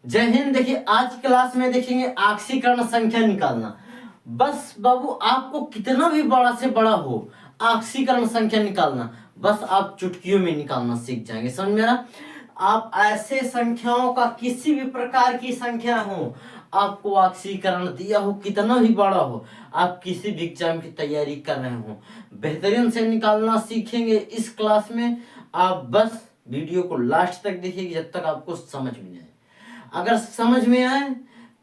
जय हिंद। देखिए आज की क्लास में देखेंगे आक्सीकरण संख्या निकालना। बस बाबू आपको कितना भी बड़ा से बड़ा हो आक्सीकरण संख्या निकालना, बस आप चुटकियों में निकालना सीख जाएंगे। समझ में आ? आप ऐसे संख्याओं का किसी भी प्रकार की संख्या हो, आपको आक्सीकरण दिया हो कितना भी बड़ा हो, आप किसी भी एग्जाम की तैयारी कर रहे हो, बेहतरीन से निकालना सीखेंगे इस क्लास में। आप बस वीडियो को लास्ट तक देखिए जब तक आपको समझ में आए। अगर समझ में आए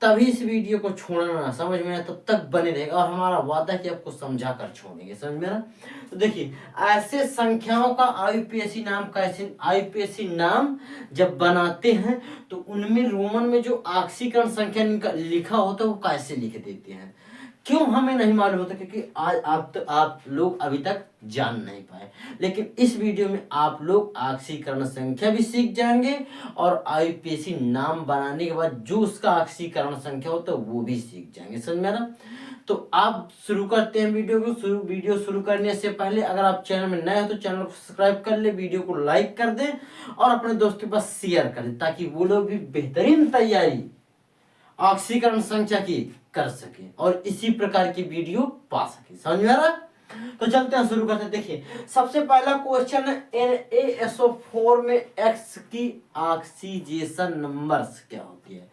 तभी इस वीडियो को छोड़ना ना, समझ में आए तब तक बने रहेगा और हमारा वादा है कि आपको समझा कर छोड़ेंगे। समझ में आना? तो देखिए ऐसे संख्याओं का आईयूपीएसी नाम कैसे, आईयूपीएसी नाम जब बनाते हैं तो उनमें रोमन में जो आक्सीकरण संख्या लिखा होता है वो कैसे लिख देते हैं, क्यों हमें नहीं मालूम होता, क्योंकि आज आप लोग अभी तक जान नहीं पाए। लेकिन इस वीडियो में आप लोग आक्सीकरण संख्या भी सीख जाएंगे और आईयूपीएसी नाम बनाने के बाद जो उसका आक्सीकरण संख्या होता है वो भी सीख जाएंगे। समझ में आ रहा? तो आप शुरू करते हैं वीडियो को। वीडियो शुरू करने से पहले अगर आप चैनल में नए हो तो चैनल को सब्सक्राइब कर ले, वीडियो को लाइक कर दें और अपने दोस्तों के पास शेयर कर दें ताकि वो लोग भी बेहतरीन तैयारी ऑक्सीकरण संख्या की कर सके और इसी प्रकार की वीडियो पा सके। समझ में आ रहा? तो चलते हैं, शुरू करते हैं। देखिए सबसे पहला क्वेश्चन है NaSO4 में X की ऑक्सीजेशन नंबर्स क्या होती है।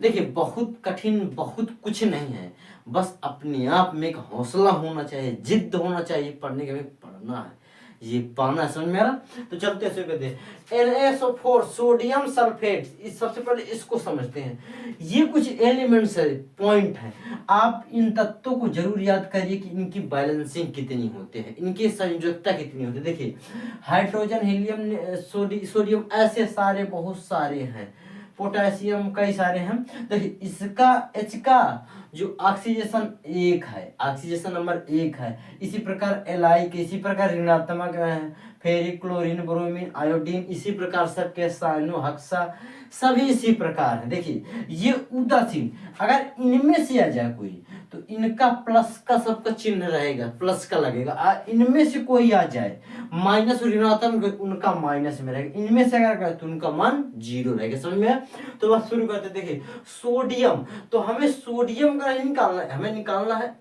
देखिए बहुत कठिन बहुत कुछ नहीं है, बस अपने आप में एक हौसला होना चाहिए, जिद्द होना चाहिए, पढ़ने के लिए पढ़ना है, ये पाना। समझ में आ रहा? तो चलते शुरू करते हैं। NaSO4 सोडियम सल्फेट, इस सबसे पहले इसको समझते हैं। ये कुछ एलिमेंट्स है, पॉइंट है, आप इन तत्वों को जरूर याद करिए कि इनकी बैलेंसिंग कितनी होते हैं, इनकी संयोजकता कितनी होती है। देखिए हाइड्रोजन, हीलियम, सोडियम, ऐसे सारे बहुत सारे हैं, पोटेशियम कई सारे हैं। देखिए इसका H का जो ऑक्सीजेशन 1 है, ऑक्सीजेशन नंबर 1 है। इसी प्रकार Li के इसी प्रकार ऋणात्मक है, फेरिक, क्लोरीन, ब्रोमीन, आयोडीन, इसी प्रकार सबके साइनो, हक्सा सभी इसी प्रकार है। देखिए ये उदासीन, अगर इनमें से आ जाए कोई तो इनका प्लस का सबका चिन्ह रहेगा, प्लस का लगेगा। इनमें से कोई आ जाए माइनस और ऋणात्मक, उनका माइनस में रहेगा। इनमें से अगर तो उनका मान 0 रहेगा। समझ में? तो बस शुरू करते। देखिए सोडियम, तो हमें सोडियम का नहीं निकालना है, हमें निकालना है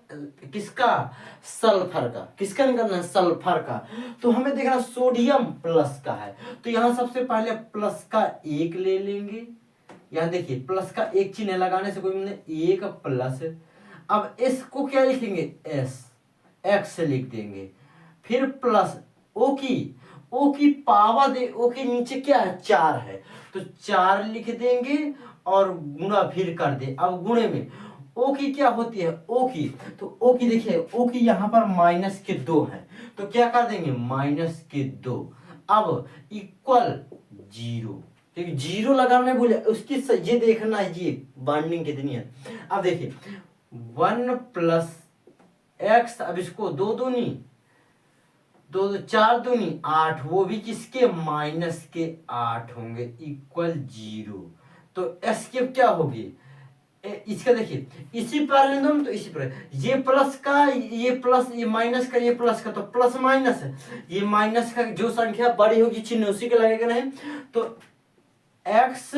किसका, सल्फर का। किसका निकालना है? सल्फर का। तो हमें देखना सोडियम प्लस का है, तो यहां सबसे पहले प्लस का 1 ले लेंगे। यहां देखिए प्लस का 1 चिन्ह लगाने से कोई मतलब 1 प्लस, अब एस को क्या लिखेंगे, एस, एक्स लिख देंगे, फिर प्लस ओ की पावर दे, ओ के नीचे क्या है, 4 है, तो 4 लिख देंगे और गुणा फिर कर दे। अब गुणे में ओ की क्या होती है, ओ की, तो ओ की देखिए ओ की यहाँ पर माइनस के 2 है, तो क्या कर देंगे, माइनस के 2। अब इक्वल 0, क्योंकि 0 लगाने बोले उसकी ये देखना है ये बॉन्डिंग कितनी है। अब देखिए 1 प्लस एक्स, अब इसको 2 दूनी 2 4 दूनी 8, वो भी किसके, माइनस के 8 होंगे, इक्वल 0। तो एस की क्या होगी, इसका देखिए इसी पर तो इसी पर ये प्लस का ये प्लस, ये माइनस का ये प्लस का, तो प्लस माइनस है, ये माइनस का जो संख्या बड़ी होगी चिन्ह उसी के लगेगा। नहीं तो x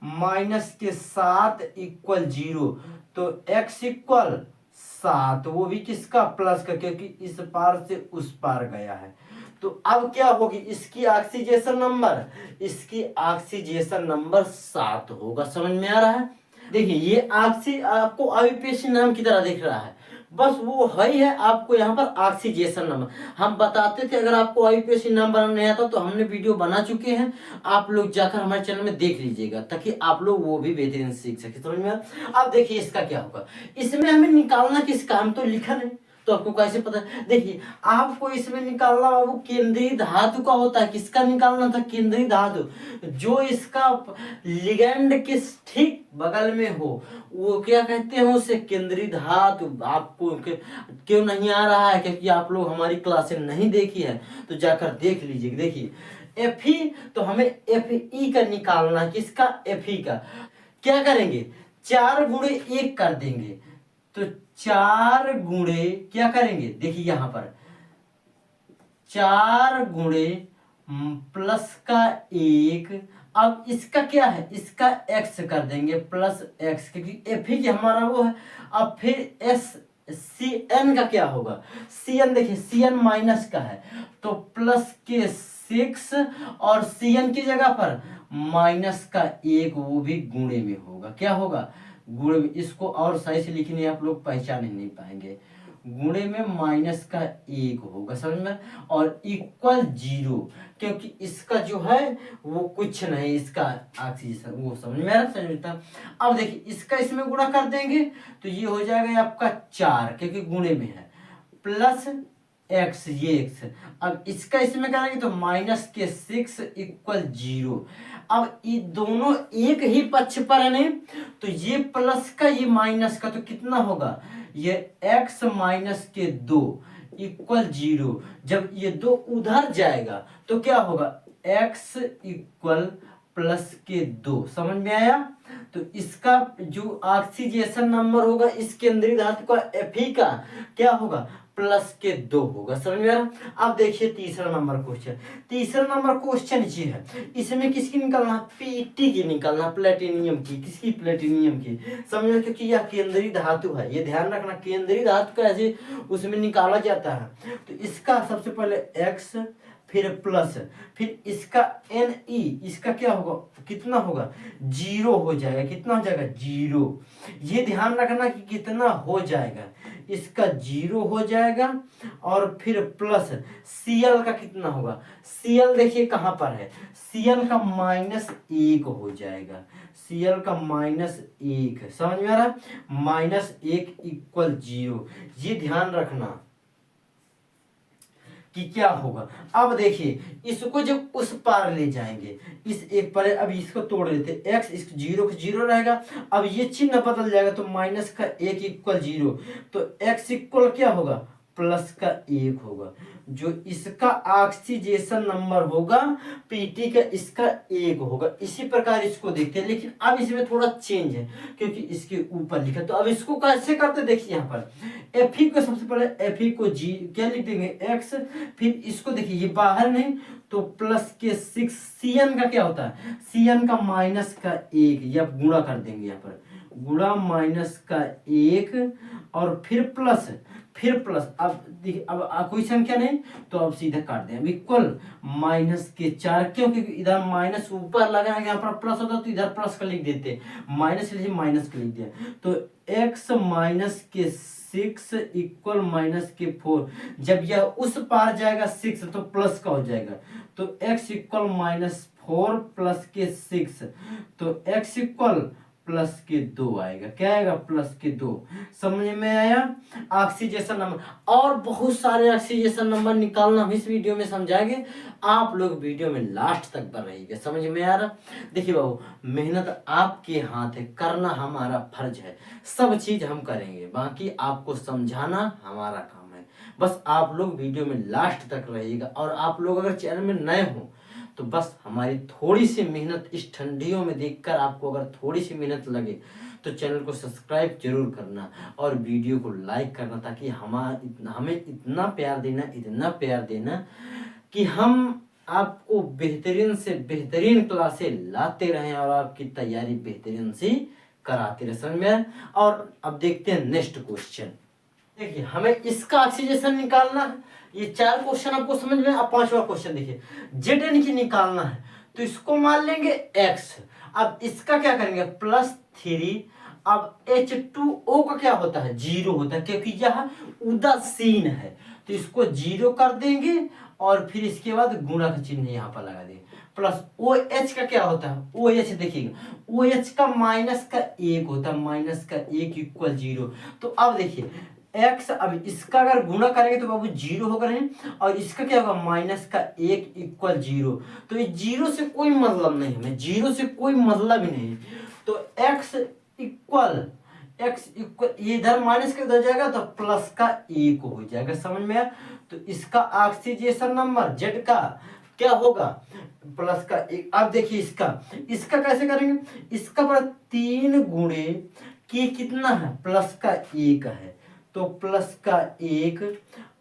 माइनस के 7 इक्वल 0, तो x इक्वल 7, वो भी किसका, प्लस का, क्योंकि इस पार से उस पार गया है। तो अब क्या होगी, इसकी ऑक्सीजेशन नंबर, इसकी ऑक्सीजेशन नंबर 7 होगा। समझ में आ रहा है? देखिए ये आपको आईयूपीएसी नाम की तरह दिख रहा है, बस वो है ही है। आपको यहाँ पर ऑक्सीजेशन नंबर हम बताते थे, अगर आपको आईयूपीएसी नाम बनाना नहीं आता तो हमने वीडियो बना चुके हैं, आप लोग जाकर हमारे चैनल में देख लीजिएगा ताकि आप लोग वो भी बेहतरीन सीख सके। समझ में? अब देखिए इसका क्या होगा, इसमें हमें निकालना किसका, हम तो लिखा नहीं तो आपको कैसे पता। देखिए आपको इसमें निकालना बाबू केंद्रीय धातु का होता है। किसका निकालना था, केंद्रीय धातु, जो इसका लिगेंड किस ठीक बगल में हो वो क्या कहते हैं, उसे केंद्रीय धातु। आपको क्यों नहीं आ रहा है, क्योंकि आप लोग हमारी क्लासें नहीं देखी है, तो जाकर देख लीजिए। देखिए Fe, तो हमें Fe का निकालना है, किसका, Fe का। क्या करेंगे, 4 गुणे 1 कर देंगे, तो 4 गुणे क्या करेंगे, देखिए यहां पर 4 गुणे प्लस का 1, अब इसका क्या है, इसका x कर देंगे प्लस x, क्योंकि एफ ही हमारा वो है। अब फिर एस सी एन का क्या होगा, सी एन देखिए सी एन माइनस का है तो प्लस के 6 और सी एन की जगह पर माइनस का 1, वो भी गुणे में होगा। क्या होगा, गुणे में। इसको और सही से लिखने आप लोग पहचान ही नहीं पाएंगे। गुणे में माइनस का 1 होगा, समझ में, और इक्वल 0, क्योंकि इसका जो है वो कुछ नहीं, इसका ऑक्सीजन वो समझ में आ रहा, समझ में। अब देखिए इसका इसमें गुणा कर देंगे तो ये हो जाएगा आपका 4, क्योंकि गुणे में है, प्लस एक्स, ये एक्स। अब इसका इसमें करेंगे तो माइनस के 6 इक्वल 0। अब ये दोनों एक ही पक्ष पर है नहीं, तो ये प्लस का ये माइनस का तो कितना होगा, ये x माइनस के 2 इक्वल 0। जब ये 2 उधर जाएगा तो क्या होगा, x इक्वल प्लस के 2। समझ में आया। तो इसका जो ऑक्सीजेशन नंबर होगा इस केंद्रीय धातु का Fe का क्या होगा, प्लस के 2 होगा। समझ में आ रहा। अब देखिए तीसरा नंबर क्वेश्चन। तीसरा नंबर क्वेश्चन ये है, इसमें किसकी निकालना, पीटी की निकालना, प्लेटिनियम की। किसकी, प्लेटिनियम की। समझ, क्योंकि यह केंद्रीय धातु है, ये ध्यान रखना, केंद्रीय धातु कैसे उसमें निकाला जाता है। तो इसका सबसे पहले x, फिर प्लस, फिर इसका Ne, इसका क्या होगा, कितना होगा, 0 हो जाएगा। कितना हो जाएगा, 0। ये ध्यान रखना कि कितना हो जाएगा, इसका 0 हो जाएगा। और फिर प्लस Cl का कितना होगा, Cl देखिए कहाँ पर है, Cl का -1 हो जाएगा। Cl का -1, समझ में आ रहा है, -1 इक्वल 0। ये ध्यान रखना कि क्या होगा। अब देखिए इसको जब उस पार ले जाएंगे, इस एक पर, अब इसको तोड़ लेते, x इस 0 का 0 रहेगा। अब ये चिन्ह बदल जाएगा तो माइनस का 1 इक्वल 0, तो x इक्वल क्या होगा, प्लस का 1 होगा। जो इसका ऑक्सीजेशन नंबर होगा पीटी का, इसका 1 होगा। इसी प्रकार इसको देखते हैं, लेकिन अब इसमें थोड़ा चेंज है क्योंकि इसके ऊपर लिखा। तो अब इसको कैसे करते, देखिए यहाँ पर एफ को सबसे पहले एफ को जी क्या लिख देंगे, एक्स, फिर इसको देखिए ये बाहर नहीं तो प्लस के 6, सी एन का क्या होता है, सी एन का माइनस का 1, या गुणा कर देंगे यहाँ पर, गुणा माइनस का 1 और फिर प्लस, फिर प्लस। अब देखिए अब कोई संख्या नहीं तो अब सीधा काट दें, अब इक्वल माइनस के 4, क्योंकि इधर माइनस ऊपर लगा है, यहाँ पर प्लस होता तो इधर प्लस का लिख देते, माइनस लीजिए माइनस का लिख दिया। तो x माइनस के 6 इक्वल माइनस के 4। जब यह उस पार जाएगा 6 तो प्लस का हो जाएगा, तो x इक्वल -4 प्लस के 6, तो x इक्वल प्लस के 2 आएगा। क्या आएगा, प्लस के 2। समझ में आया। ऑक्सीजेशन नंबर और बहुत सारे ऑक्सीजेशन नंबर निकालना हम इस वीडियो में समझाएंगे, आप लोग वीडियो में लास्ट तक पर रहिएगा। समझ में आ रहा। देखिए बाबू, मेहनत आपके हाथ है, करना हमारा फर्ज है, सब चीज हम करेंगे, बाकी आपको समझाना हमारा काम है। बस आप लोग वीडियो में लास्ट तक रहिएगा। और आप लोग अगर चैनल में नए हो तो बस हमारी थोड़ी सी मेहनत इस ठंडियों में देखकर आपको अगर थोड़ी सी मेहनत लगे तो चैनल को सब्सक्राइब जरूर करना और वीडियो को लाइक करना, ताकि हमें इतना प्यार देना, इतना प्यार देना कि हम आपको बेहतरीन से बेहतरीन क्लासें लाते रहें और आपकी तैयारी बेहतरीन से कराते रहे। समझ में। और अब देखते हैं नेक्स्ट क्वेश्चन। देखिए हमें इसका ऑक्सीजेशन निकालना है। ये 4 क्वेश्चन आपको समझ में। अब 5वां क्वेश्चन देखिए, Zn की निकालना है तो इसको मान लेंगे x। अब इसका क्या करेंगे, +3। अब H2O का क्या होता है, 0 होता है, क्योंकि यह उदासीन है तो इसको 0 कर देंगे और फिर इसके बाद गुणा का चिन्ह यहाँ पर लगा देंगे। प्लस OH का क्या होता है, OH देखिएगा, OH का -1 होता है, -1 इक्वल 0। तो अब देखिए x, अब इसका अगर गुणा करेंगे तो बाबू 0 होगा नहीं, और इसका क्या होगा, -1 इक्वल 0। तो ये 0 से कोई मतलब नहीं, हमें 0 से कोई मतलब ही नहीं। तो x इक्वल ये इधर माइनस का इधर जाएगा तो प्लस का 1 हो जाएगा। समझ में आया। तो इसका ऑक्सीजेशन नंबर Z का क्या होगा, प्लस का 1। अब देखिए इसका कैसे करेंगे, इसका बड़ा 3 गुणे की कितना है, प्लस का 1 है, तो प्लस का 1।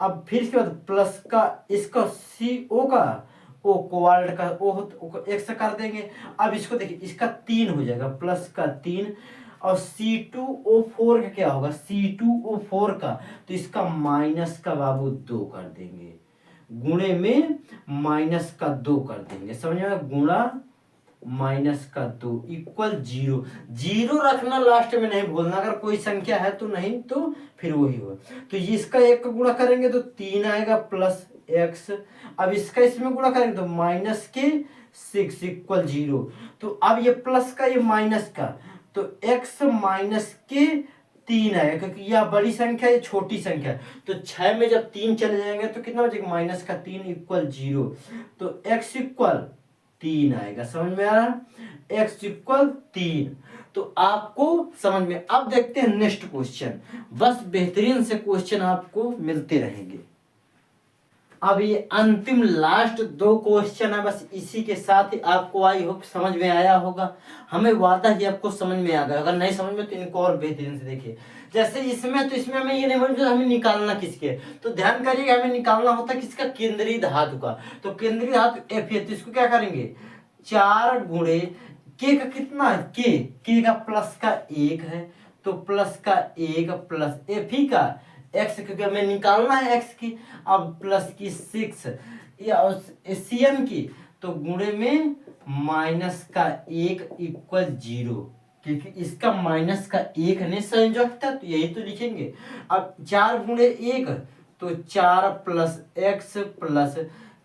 अब फिर इसके बाद प्लस का इसका CO का ओ कोवाल्ट का ओ x कर देंगे। अब इसको देखिए, इसका 3 हो जाएगा, प्लस का 3, और C2O4 का क्या होगा, C2O4 का, तो इसका माइनस का बाबू 2 कर देंगे, गुणे में माइनस का 2 कर देंगे, समझ में आया, गुणा माइनस का 2 इक्वल 0। 0 रखना लास्ट में, नहीं बोलना, अगर कोई संख्या है तो, नहीं तो फिर वही हो। तो इसका 1 का गुणा करेंगे तो 3 आएगा प्लस x। अब इसका इसमें गुणा करेंगे तो माइनस के 6 इक्वल 0। तो अब ये प्लस का ये माइनस का, तो x माइनस के 3 आएगा, क्योंकि यह बड़ी संख्या ये छोटी संख्या है। तो 6 में जब 3 चले जाएंगे तो कितना बचेगा, माइनस का 3 इक्वल 0। तो x इक्वल 3 आएगा, समझ में आ रहा, x इक्वल 3। तो आपको समझ में। अब देखते हैं नेक्स्ट क्वेश्चन, बस बेहतरीन से क्वेश्चन आपको मिलते रहेंगे। अब ये अंतिम लास्ट 2 क्वेश्चन है, बस इसी के साथ ही आपको आई होप समझ में आया होगा, हमें वादा ही आपको समझ में आ गया। अगर नहीं समझ में तो इनको और बेहतरीन से देखिए। जैसे इसमें, तो इसमें हमें ये नहीं बोलते हमें निकालना किसके, तो ध्यान करिएगा, हमें निकालना होता है किसका, केंद्रीय धातु का। तो केंद्रीय धातु F है, तो इसको क्या करेंगे, 4 गुणे के का कितना है, के का प्लस का 1 है, तो प्लस का 1 प्लस F ही का x, क्योंकि हमें निकालना है x की, अब प्लस की 6 या Cn की, तो गुणे में माइनस का 1 इक्वल 0, क्योंकि इसका माइनस का 1 नहीं संयोजक था, तो यही तो लिखेंगे। अब 4 गुणे 1 तो 4 प्लस x प्लस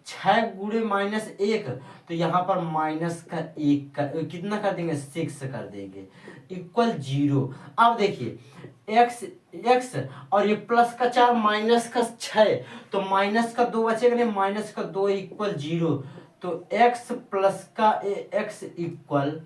6 गुणे माइनस 1, तो यहाँ पर माइनस का 1 का कितना कर देंगे, 6 कर देंगे, इक्वल 0। अब देखिए x और ये प्लस का 4 माइनस का 6, तो माइनस का 2 बचेगा नहीं, माइनस का 2 इक्वल 0। तो x प्लस का x इक्वल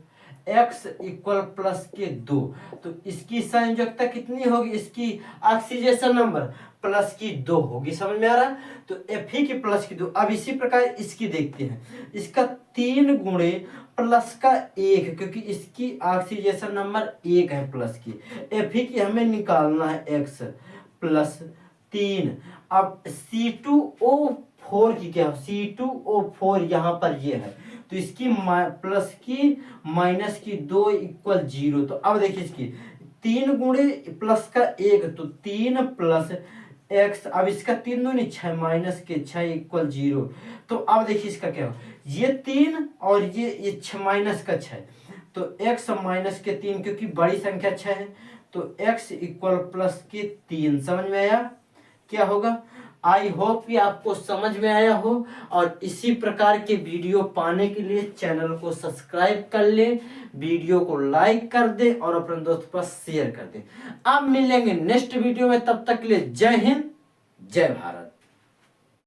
प्लस के 2, तो इसकी संयोजकता कितनी होगी, इसकी ऑक्सीडेशन नंबर प्लस की 2 होगी, समझ में आ रहा है। तो F ही की प्लस की 2। अब इसी प्रकार इसकी देखते हैं, इसका 3 गुणे प्लस का 1, क्योंकि इसकी ऑक्सीडेशन नंबर 1 है प्लस की, F ही की हमें निकालना है x प्लस 3। अब C2O4 की क्या, C2O4 यहाँ पर ये है, तो इसकी प्लस की माइनस की 2 इक्वल 0। तो अब देखिए इसकी 3 गुणे प्लस का 1, तो 3 प्लस x, अब इसका 3 दूनी 6 माइनस के 6 इक्वल 0। तो अब देखिए इसका क्या हो, ये 3 और ये 6 माइनस का 6, तो x माइनस के 3, क्योंकि बड़ी संख्या 6 है, तो x इक्वल प्लस के 3, समझ में आया क्या होगा। आई होप कि आपको समझ में आया हो, और इसी प्रकार के वीडियो पाने के लिए चैनल को सब्सक्राइब कर ले, वीडियो को लाइक कर दे और अपने दोस्त पर शेयर कर दे। अब मिलेंगे नेक्स्ट वीडियो में, तब तक के लिए जय हिंद जय भारत।